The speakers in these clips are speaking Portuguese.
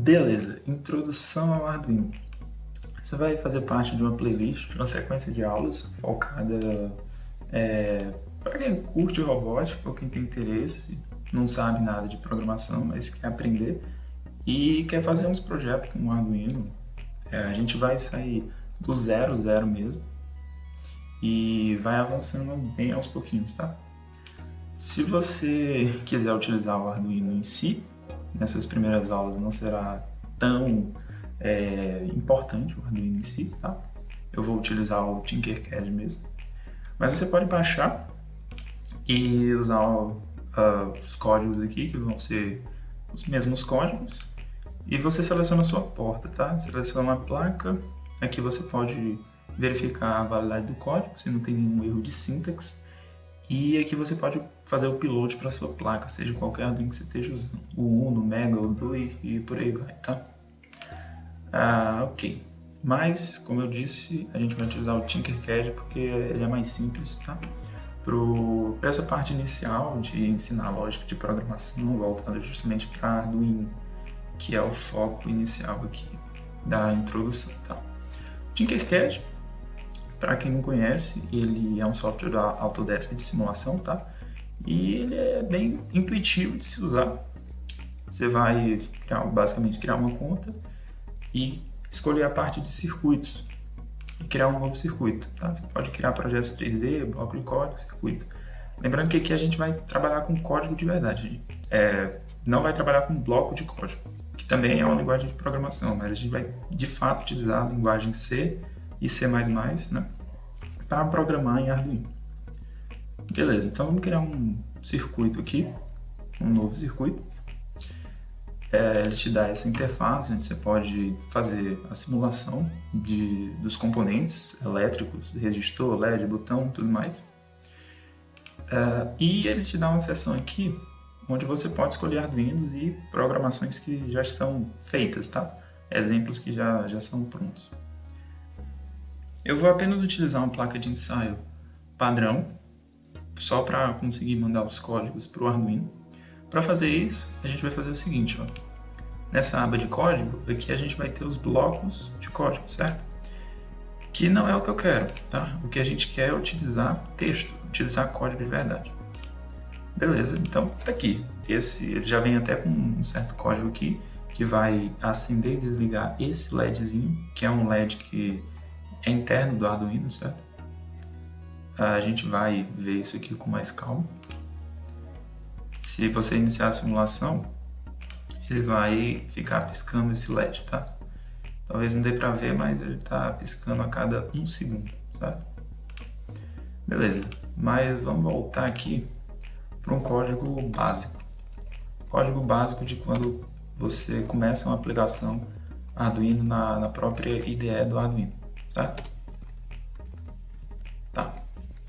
Beleza, introdução ao Arduino. Você vai fazer parte de uma playlist, de uma sequência de aulas focada para quem curte robótica ou quem tem interesse, não sabe nada de programação, mas quer aprender e quer fazer uns projetos com o Arduino. A gente vai sair do zero, zero mesmo e vai avançando bem aos pouquinhos, tá? Se você quiser utilizar o Arduino em si, nessas primeiras aulas não será tão importante o Arduino em si, tá? Eu vou utilizar o Tinkercad mesmo. Mas você pode baixar e usar os códigos aqui, que vão ser os mesmos códigos, e você seleciona a sua porta, tá? Seleciona a placa, aqui você pode verificar a validade do código, se não tem nenhum erro de sintaxe, e aqui você pode fazer o upload para sua placa, seja qualquer Arduino que você esteja usando, o Uno, o Mega, o Dui e por aí vai, tá? Ok, mas como eu disse, a gente vai utilizar o Tinkercad porque ele é mais simples, tá? Para essa parte inicial de ensinar lógica de programação, voltada justamente para Arduino, que é o foco inicial aqui da introdução, tá? O Tinkercad, para quem não conhece, ele é um software da Autodesk de simulação, tá? E ele é bem intuitivo de se usar. Você vai basicamente criar uma conta e escolher a parte de circuitos e criar um novo circuito, tá? Você pode criar projetos 3D, bloco de código, circuito. Lembrando que aqui a gente vai trabalhar com código de verdade. Não vai trabalhar com bloco de código, que também é uma linguagem de programação, mas a gente vai de fato utilizar a linguagem C e C++, né, para programar em Arduino. Beleza, então vamos criar um circuito aqui, um novo circuito. Ele te dá essa interface onde você pode fazer a simulação dos componentes elétricos, resistor, LED, botão, tudo mais. E ele te dá uma seção aqui onde você pode escolher Arduinos e programações que já estão feitas, tá? Exemplos que já são prontos. Eu vou apenas utilizar uma placa de ensaio padrão, só para conseguir mandar os códigos para o Arduino. Para fazer isso, a gente vai fazer o seguinte, ó. Nessa aba de código, aqui a gente vai ter os blocos de código, certo? Que não é o que eu quero, tá? O que a gente quer é utilizar texto, utilizar código de verdade. Beleza, então tá aqui. Ele já vem até com um certo código aqui, que vai acender e desligar esse LEDzinho, que é um LED que é interno do Arduino, certo? A gente vai ver isso aqui com mais calma. Se você iniciar a simulação, ele vai ficar piscando esse LED, tá? Talvez não dê para ver, mas ele está piscando a cada 1 segundo, certo? Beleza, mas vamos voltar aqui para um código básico. Código básico de quando você começa uma aplicação Arduino na própria IDE do Arduino, certo? Tá,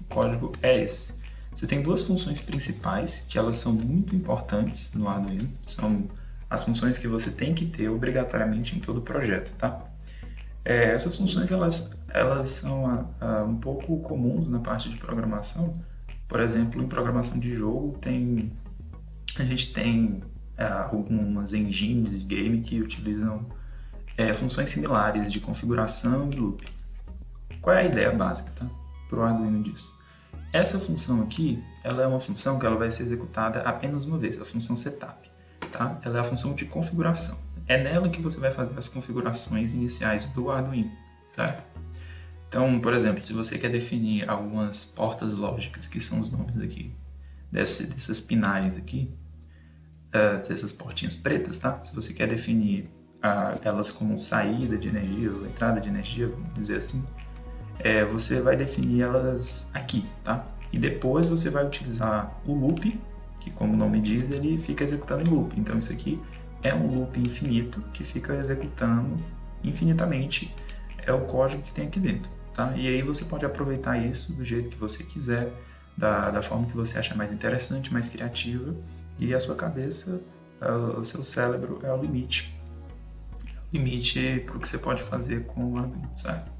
o código é esse. Você tem duas funções principais que elas são muito importantes no Arduino, são as funções que você tem que ter obrigatoriamente em todo o projeto, tá? Essas funções elas são um pouco comuns na parte de programação. Por exemplo, em programação de jogo a gente tem algumas engines de game que utilizam funções similares de configuração e loop. Qual é a ideia básica, tá? Para o Arduino disso? Essa função aqui, ela é uma função que ela vai ser executada apenas uma vez, a função setup. Tá? Ela é a função de configuração. É nela que você vai fazer as configurações iniciais do Arduino, certo? Então, por exemplo, se você quer definir algumas portas lógicas, que são os nomes aqui, dessas pinagens aqui, dessas portinhas pretas, tá? Se você quer definir elas como saída de energia ou entrada de energia, vamos dizer assim, você vai definir elas aqui, tá? E depois você vai utilizar o loop, que como o nome diz, ele fica executando em loop. Então isso aqui é um loop infinito que fica executando infinitamente o código que tem aqui dentro, tá? E aí você pode aproveitar isso do jeito que você quiser, da forma que você acha mais interessante, mais criativa, e a sua cabeça, o seu cérebro é o limite. O limite para o que você pode fazer com o Arduino, certo?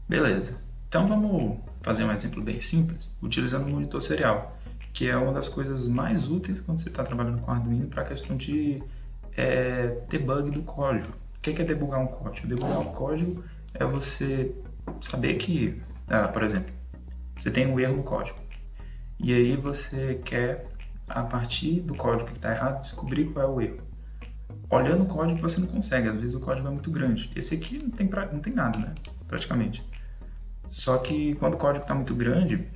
Beleza. Então vamos fazer um exemplo bem simples, utilizando o monitor serial, que é uma das coisas mais úteis quando você está trabalhando com Arduino para a questão de é debug do código. O que é debugar um código? Debugar um código é você saber que, por exemplo, você tem um erro no código. E aí você quer, a partir do código que está errado, descobrir qual é o erro. Olhando o código você não consegue, às vezes o código é muito grande. Esse aqui não tem nada, né? Praticamente. Só que quando o código está muito grande,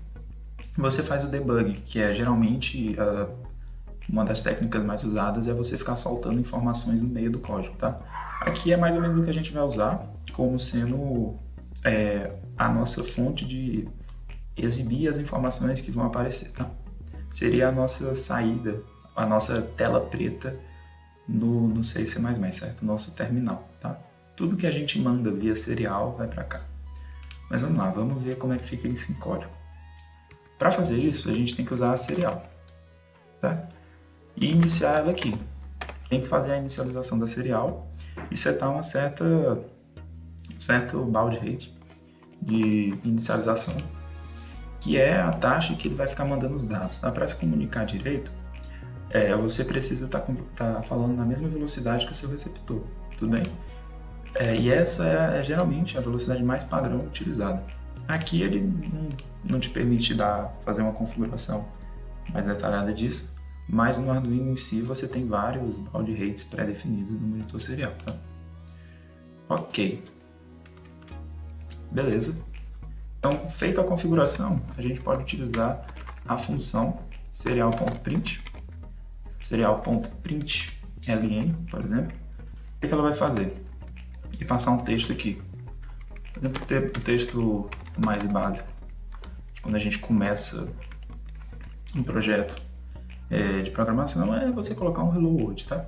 você faz o debug, que é geralmente uma das técnicas mais usadas é você ficar soltando informações no meio do código, tá? Aqui é mais ou menos o que a gente vai usar como sendo a nossa fonte de exibir as informações que vão aparecer, tá? Seria a nossa saída, a nossa tela preta no C++, certo? Nosso terminal, tá? Tudo que a gente manda via serial vai para cá. Mas vamos lá, vamos ver como é que fica isso em código. Para fazer isso, a gente tem que usar a serial, tá? E iniciar ela aqui. Tem que fazer a inicialização da serial e setar um certo baud rate de inicialização, que é a taxa que ele vai ficar mandando os dados. Tá? Para se comunicar direito, você precisa estar falando na mesma velocidade que o seu receptor, tudo bem? E essa é geralmente a velocidade mais padrão utilizada. Aqui ele não te permite fazer uma configuração mais detalhada disso, mas no Arduino em si você tem vários baud rates pré-definidos no monitor serial. Tá? Ok. Beleza. Então, feita a configuração, a gente pode utilizar a função serial.print, serial.println, por exemplo. O que ela vai fazer? E passar um texto aqui. Por exemplo, o texto mais básico. Quando a gente começa um projeto de programação, é você colocar um Hello World, tá?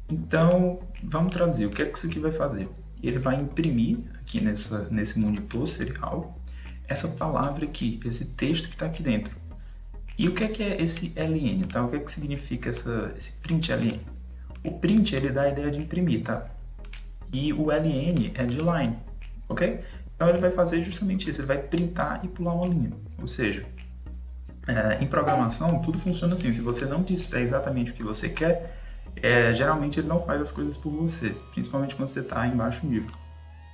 Então, vamos traduzir. O que é que isso aqui vai fazer? Ele vai imprimir aqui nesse monitor serial essa palavra aqui, esse texto que está aqui dentro. E o que é esse ln, tá? O que é que significa esse println? O print, ele dá a ideia de imprimir, tá? E o ln é de line, ok? Então ele vai fazer justamente isso, ele vai printar e pular uma linha. Ou seja, em programação tudo funciona assim, se você não disser exatamente o que você quer, geralmente ele não faz as coisas por você, principalmente quando você está em baixo nível.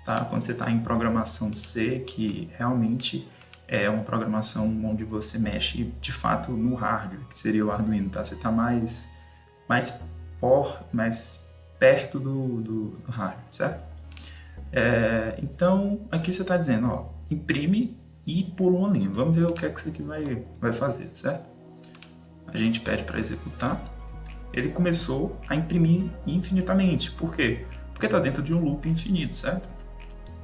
Tá? Quando você está em programação C, que realmente é uma programação onde você mexe de fato no hardware, que seria o Arduino, tá? Você está mais perto do hardware, certo? Então, aqui você está dizendo, ó, imprime e pula uma linha. Vamos ver o que é que isso aqui vai fazer, certo? A gente pede para executar. Ele começou a imprimir infinitamente. Por quê? Porque está dentro de um loop infinito, certo?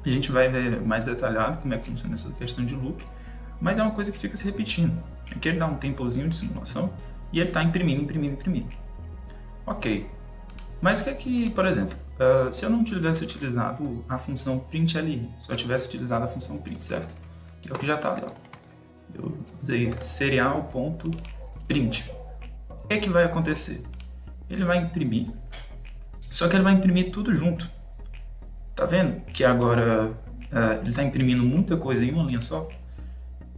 A gente vai ver mais detalhado como é que funciona essa questão de loop, mas é uma coisa que fica se repetindo. Aqui ele dá um tempozinho de simulação e ele está imprimindo. Ok. Mas o que é que, por exemplo, se eu não tivesse utilizado a função println, só tivesse utilizado a função print, certo? Que é o que já está ali, ó. Eu usei serial.print. O que é que vai acontecer? Ele vai imprimir, só que ele vai imprimir tudo junto. Tá vendo que agora ele está imprimindo muita coisa em uma linha só?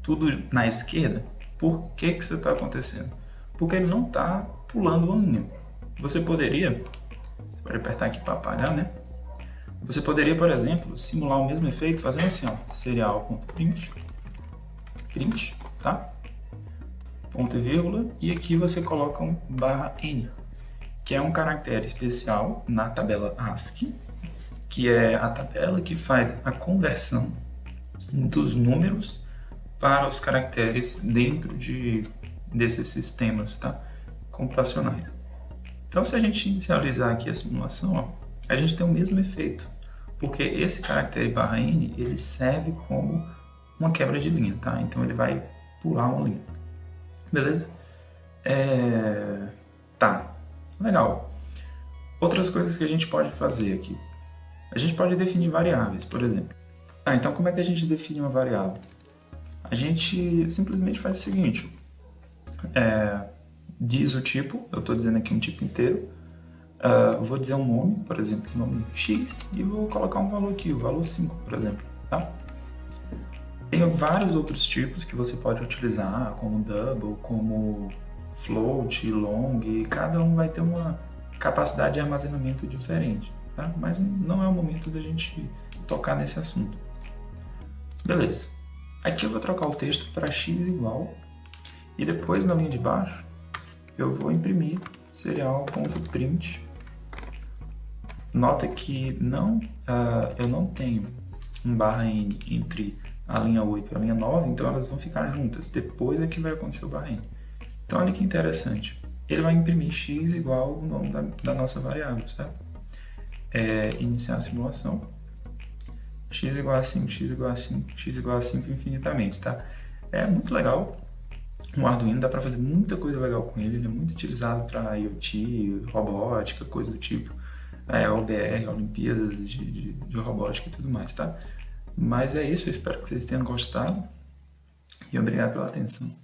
Tudo na esquerda? Por que isso está acontecendo? Porque ele não está pulando uma linha. Você pode apertar aqui para apagar, né? Você poderia, por exemplo, simular o mesmo efeito fazendo assim, ó, serial.print, tá? Ponto e vírgula, e aqui você coloca um /n, que é um caractere especial na tabela ASCII, que é a tabela que faz a conversão dos números para os caracteres dentro desses sistemas, tá? Computacionais. Então, se a gente inicializar aqui a simulação, ó, a gente tem o mesmo efeito, porque esse caractere /n ele serve como uma quebra de linha, tá? Então ele vai pular uma linha, beleza? Tá, legal. Outras coisas que a gente pode fazer aqui. A gente pode definir variáveis, por exemplo. Então como é que a gente define uma variável? A gente simplesmente faz o seguinte, diz o tipo, eu estou dizendo aqui um tipo inteiro, vou dizer um nome, por exemplo, nome x, e vou colocar um valor aqui, o valor 5, por exemplo, tá? Tem vários outros tipos que você pode utilizar, como double, como float, long, e cada um vai ter uma capacidade de armazenamento diferente, tá? Mas não é o momento da gente tocar nesse assunto. Beleza. Aqui eu vou trocar o texto para x igual, e depois na linha de baixo eu vou imprimir serial.print. Nota que eu não tenho um barra n entre a linha 8 e a linha 9, então elas vão ficar juntas. Depois é que vai acontecer o barra n. Então olha que interessante. Ele vai imprimir x igual o nome da nossa variável, certo? Iniciar a simulação. X igual a 5, x igual a 5, x igual a 5 infinitamente, tá? É muito legal. O Arduino dá para fazer muita coisa legal com ele. Ele é muito utilizado para IoT, robótica, coisa do tipo. OBR, Olimpíadas de robótica e tudo mais, tá? Mas é isso, eu espero que vocês tenham gostado e obrigado pela atenção.